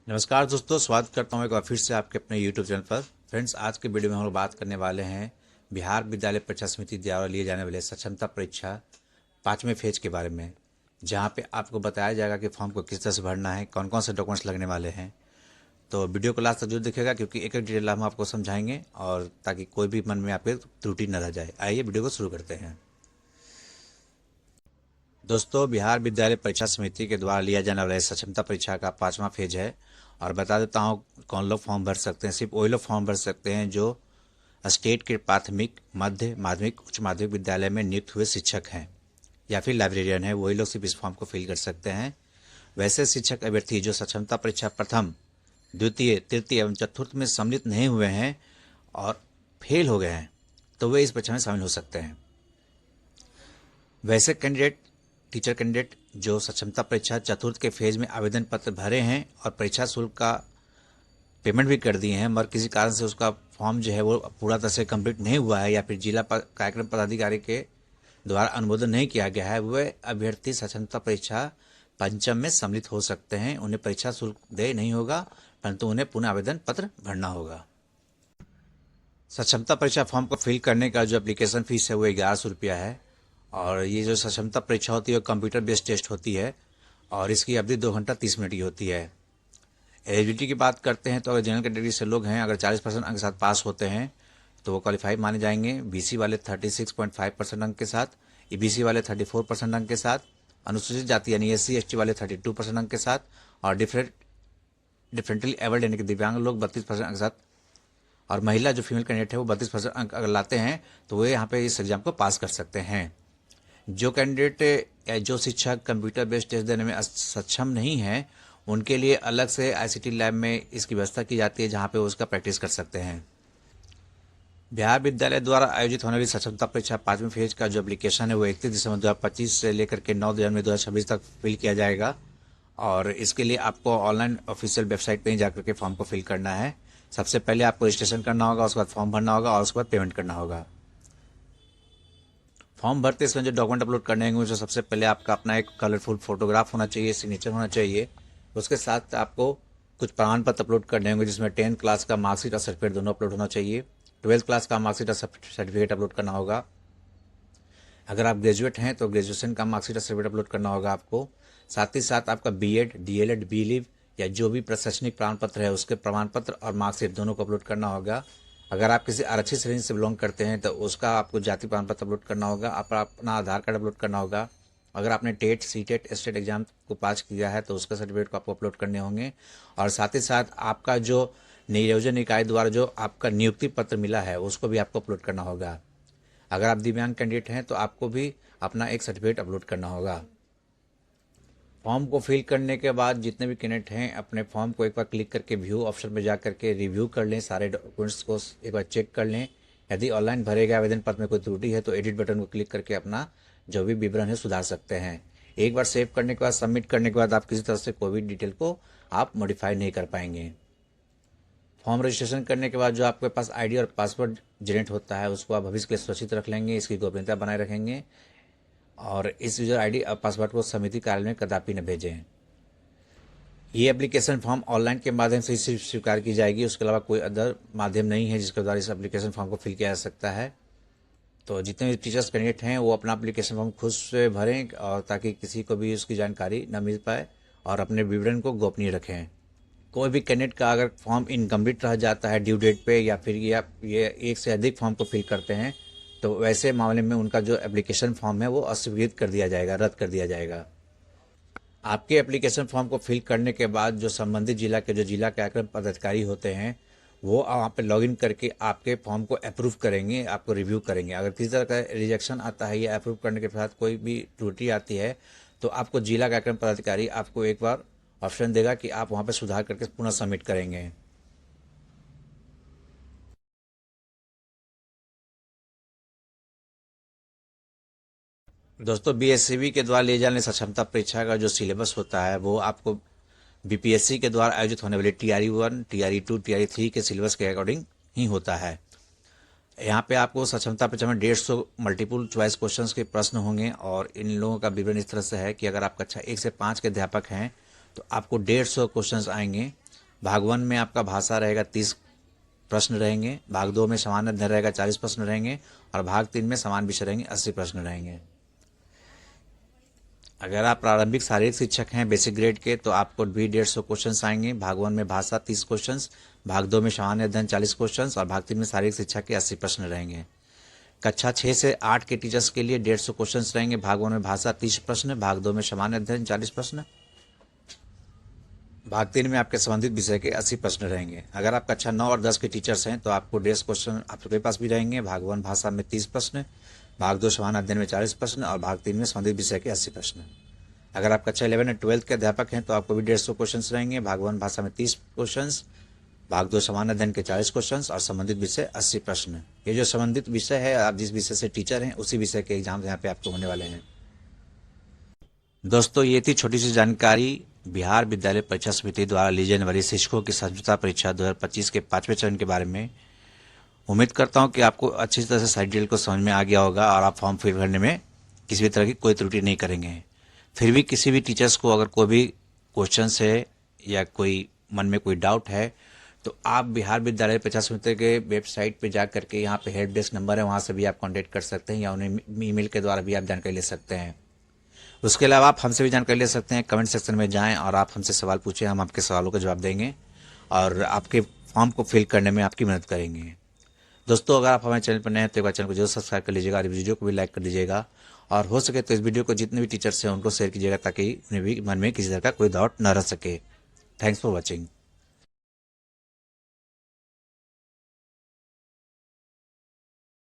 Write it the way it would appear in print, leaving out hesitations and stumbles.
नमस्कार दोस्तों, स्वागत करता हूँ एक बार फिर से आपके अपने YouTube चैनल पर। फ्रेंड्स, आज के वीडियो में हम लोग बात करने वाले हैं बिहार विद्यालय परीक्षा समिति द्वारा लिए जाने वाले सक्षमता परीक्षा 5वें फेज के बारे में, जहाँ पे आपको बताया जाएगा कि फॉर्म को किस तरह से भरना है, कौन कौन से डॉक्यूमेंट्स लगने वाले हैं। तो वीडियो को लास्ट तक जरूर देखिएगा, क्योंकि एक एक डिटेल हम आपको समझाएंगे और ताकि कोई भी मन में आपके त्रुटि न रह जाए। आइए वीडियो को शुरू करते हैं। दोस्तों, बिहार विद्यालय परीक्षा समिति के द्वारा लिया जाने वाला सक्षमता परीक्षा का 5वां फेज है। और बता देता हूँ कौन लोग फॉर्म भर सकते हैं। सिर्फ वही लोग फॉर्म भर सकते हैं जो स्टेट के प्राथमिक, मध्य माध्यमिक, उच्च माध्यमिक विद्यालय में नियुक्त हुए शिक्षक हैं या फिर लाइब्रेरियन है। वही लोग सिर्फ इस फॉर्म को फिल कर सकते हैं। वैसे शिक्षक अभ्यर्थी जो सक्षमता परीक्षा प्रथम, द्वितीय, तृतीय एवं चतुर्थ में सम्मिलित नहीं हुए हैं और फेल हो गए हैं, तो वे इस परीक्षा में शामिल हो सकते हैं। वैसे कैंडिडेट, टीचर कैंडिडेट जो सक्षमता परीक्षा चतुर्थ के फेज में आवेदन पत्र भरे हैं और परीक्षा शुल्क का पेमेंट भी कर दिए हैं, मगर किसी कारण से उसका फॉर्म जो है वो पूरा तरह से कंप्लीट नहीं हुआ है या फिर जिला कार्यक्रम पदाधिकारी के द्वारा अनुमोदन नहीं किया गया है, वे अभ्यर्थी सक्षमता परीक्षा पंचम में सम्मिलित हो सकते हैं। उन्हें परीक्षा शुल्क देय नहीं होगा, परंतु उन्हें पुनः आवेदन पत्र भरना होगा। सक्षमता परीक्षा फॉर्म को फिल करने का जो एप्लीकेशन फीस है वो 1100 रुपया है। और ये जो सक्षमता परीक्षा होती है वो कंप्यूटर बेस्ड टेस्ट होती है और इसकी अवधि 2 घंटा 30 मिनट की होती है। एलिजिबिलिटी की बात करते हैं तो अगर जनरल कैटेगरी से लोग हैं, अगर 40% अंक के साथ पास होते हैं तो वो क्वालिफाई माने जाएंगे। बीसी वाले 36.5% अंक के साथ, ईबीसी वाले 34% अंक के साथ, अनुसूचित जाति यानी SC ST वाले 32% अंक के साथ और डिफरेंटली एबल्ड यानी कि दिव्यांग लोग 32% अंक के साथ, और महिला जो फीमेल कैंडिडेट है वो 32% अंक अगर लाते हैं तो वे यहाँ पे इस एग्जाम को पास कर सकते हैं। जो कैंडिडेट या जो शिक्षक कंप्यूटर बेस्ड टेस्ट देने में सक्षम नहीं है, उनके लिए अलग से ICT लैब में इसकी व्यवस्था की जाती है, जहां पे वो उसका प्रैक्टिस कर सकते हैं। बिहार विद्यालय द्वारा आयोजित होने वाली सक्षमता परीक्षा 5वें फेज का जो एप्लीकेशन है वो 31 दिसंबर 2025 से लेकर के 9 जनवरी 2026 तक फिल किया जाएगा। और इसके लिए आपको ऑनलाइन ऑफिशियल वेबसाइट पर ही जाकर के फॉर्म को फिल करना है। सबसे पहले आपको रजिस्ट्रेशन करना होगा, उसके बाद फॉर्म भरना होगा और उसके बाद पेमेंट करना होगा। फॉर्म भरते समय जो डॉक्यूमेंट अपलोड करने होंगे, जो सबसे पहले आपका अपना एक कलरफुल फोटोग्राफ होना चाहिए, सिग्नेचर होना चाहिए। उसके साथ आपको कुछ प्रमाण पत्र अपलोड करने होंगे, जिसमें 10th क्लास का मार्कशीट और सर्टिफिकेट दोनों अपलोड होना चाहिए। 12th क्लास का मार्कशीट और सर्टिफिकेट अपलोड करना होगा। अगर आप ग्रेजुएट हैं तो ग्रेजुएशन का मार्कशीट और सर्टिफिकेट अपलोड करना होगा आपको। साथ ही साथ आपका BEd, DLEd, BLiv या जो भी प्रशैक्षणिक प्रमाण पत्र है उसके प्रमाण पत्र और मार्कशीट दोनों को अपलोड करना होगा। अगर आप किसी आरक्षित श्रेणी से बिलोंग करते हैं तो उसका आपको जाति प्रमाण पत्र अपलोड करना होगा। आप अपना आधार कार्ड अपलोड करना होगा। अगर आपने टेट, सीटेट, स्टेट एग्जाम को पास किया है तो उसका सर्टिफिकेट को आपको अपलोड करने होंगे। और साथ ही साथ आपका जो नियोजन निकाय द्वारा जो आपका नियुक्ति पत्र मिला है उसको भी आपको अपलोड करना होगा। अगर आप दिव्यांग कैंडिडेट हैं तो आपको भी अपना एक सर्टिफिकेट अपलोड करना होगा। फॉर्म को फिल करने के बाद जितने भी कैंडिडेट हैं अपने फॉर्म को एक बार क्लिक करके व्यू ऑप्शन में जा करके रिव्यू कर लें, सारे डॉक्यूमेंट्स को एक बार चेक कर लें। यदि ऑनलाइन भरे गए आवेदन पत्र में कोई त्रुटि है तो एडिट बटन को क्लिक करके अपना जो भी विवरण है सुधार सकते हैं। एक बार सेव करने के बाद, सबमिट करने के बाद आप किसी तरह से कोई भी डिटेल को आप मॉडिफाई नहीं कर पाएंगे। फॉर्म रजिस्ट्रेशन करने के बाद जो आपके पास ID और पासवर्ड जनरेट होता है उसको आप भविष्य के लिए सुरक्षित रख लेंगे, इसकी गोपनीयता बनाए रखेंगे। और इस यूजर ID और पासवर्ड को समिति कार्यालय में कदापि न भेजें। ये एप्लीकेशन फॉर्म ऑनलाइन के माध्यम से ही सिर्फ स्वीकार की जाएगी, उसके अलावा कोई अदर माध्यम नहीं है जिसके द्वारा इस एप्लीकेशन फॉर्म को फिल किया जा सकता है। तो जितने भी टीचर्स कैंडिडेट हैं वो अपना एप्लीकेशन फॉर्म खुद से भरें और ताकि किसी को भी उसकी जानकारी न मिल पाए, और अपने विवरण को गोपनीय रखें। कोई भी कैंडिडेट का अगर फॉर्म इनकम्प्लीट रह जाता है ड्यू डेट पे, या फिर ये एक से अधिक फॉर्म को फिल करते हैं, तो वैसे मामले में उनका जो एप्लीकेशन फॉर्म है वो अस्वीकृत कर दिया जाएगा, रद्द कर दिया जाएगा। आपके एप्लीकेशन फॉर्म को फिल करने के बाद जो संबंधित जिला के जो जिला कार्यक्रम पदाधिकारी होते हैं वो वहाँ पे लॉगिन करके आपके फॉर्म को अप्रूव करेंगे, आपको रिव्यू करेंगे। अगर किसी तरह का रिजेक्शन आता है या अप्रूव करने के साथ कोई भी त्रुटि आती है तो आपको जिला कार्यक्रम पदाधिकारी आपको एक बार ऑप्शन देगा कि आप वहाँ पे सुधार करके पुनः सबमिट करेंगे। दोस्तों, BSCB के द्वारा लिए जाने सक्षमता परीक्षा का जो सिलेबस होता है वो आपको BPSC के द्वारा आयोजित होने वाले TRE1, TRE2, TRE3 के सिलेबस के अकॉर्डिंग ही होता है। यहाँ पे आपको सक्षमता परीक्षा में 150 मल्टीपल चॉइस क्वेश्चंस के प्रश्न होंगे, और इन लोगों का विवरण इस तरह से है कि अगर आप कक्षा 1 से 5 के अध्यापक हैं तो आपको 150 क्वेश्चंस आएंगे। भाग 1 में आपका भाषा रहेगा 30 प्रश्न रहेंगे, भाग 2 में सामान्य अध्ययन रहेगा 40 प्रश्न रहेंगे और भाग 3 में समान विषय रहेंगे 80 प्रश्न रहेंगे। अगर आप प्रारंभिक शारीरिक शिक्षक हैं बेसिक ग्रेड के तो आपको भी 150 क्वेश्चन आएंगे। भाग 1 में भाषा 30 क्वेश्चन, भाग 2 में सामान्य अध्ययन 40 क्वेश्चन और भाग 3 में शारीरिक शिक्षा के 80 प्रश्न रहेंगे। कक्षा 6 से 8 के टीचर्स के लिए 150 क्वेश्चन रहेंगे। भाग 1 में भाषा 30 प्रश्न, भाग 2 में सामान्य अध्ययन 40 प्रश्न, भाग 3 में आपके संबंधित विषय के 80 प्रश्न रहेंगे। अगर आप कक्षा 9 और 10 के टीचर्स हैं तो आपको 150 क्वेश्चन आपके पास भी रहेंगे। भाग 1 भाषा में 30 प्रश्न, भाग 2 सामान्य अध्ययन में 40 प्रश्न और भाग 3 में संबंधित विषय के 80 प्रश्न। अगर आप कक्षा 11 और 12 के अध्यापक हैं तो आपको भी 150 क्वेश्चन रहेंगे। भाग 1 भाषा में 30 क्वेश्चन, भाग 2 सामान्य अध्ययन के 40 क्वेश्चन और संबंधित विषय 80 प्रश्न। ये जो संबंधित विषय है, आप जिस विषय से टीचर हैं उसी विषय के एग्जाम यहाँ पे आपको होने वाले हैं। दोस्तों, ये थी छोटी सी जानकारी बिहार विद्यालय परीक्षा समिति द्वारा ली जाने वाली शिक्षकों की समझौता परीक्षा 2025 के 5वें चरण के बारे में। उम्मीद करता हूँ कि आपको अच्छी तरह से सारी डिटेल को समझ में आ गया होगा और आप फॉर्म फिल करने में किसी भी तरह की कोई त्रुटि नहीं करेंगे। फिर भी किसी भी टीचर्स को अगर कोई भी क्वेश्चन है या कोई मन में कोई डाउट है तो आप बिहार विद्यालय परीक्षा समिति के वेबसाइट पे जा करके यहाँ पे हेल्प डेस्क नंबर है, वहाँ से भी आप कांटेक्ट कर सकते हैं या उन्हें ईमेल के द्वारा भी आप जानकारी ले सकते हैं। उसके अलावा आप हमसे भी जानकारी ले सकते हैं। कमेंट सेक्शन में जाएं और आप हमसे सवाल पूछें, हम आपके सवालों का जवाब देंगे और आपके फॉर्म को फिल करने में आपकी मदद करेंगे। दोस्तों, अगर आप हमारे चैनल पर नए हैं तो एक बार चैनल को जरूर सब्सक्राइब कर लीजिएगा और वीडियो को भी लाइक कर दीजिएगा और हो सके तो इस वीडियो को जितने भी टीचर्स हैं उनको शेयर कीजिएगा ताकि उन्हें भी मन में किसी तरह का कोई डाउट न रह सके। Thanks for watching.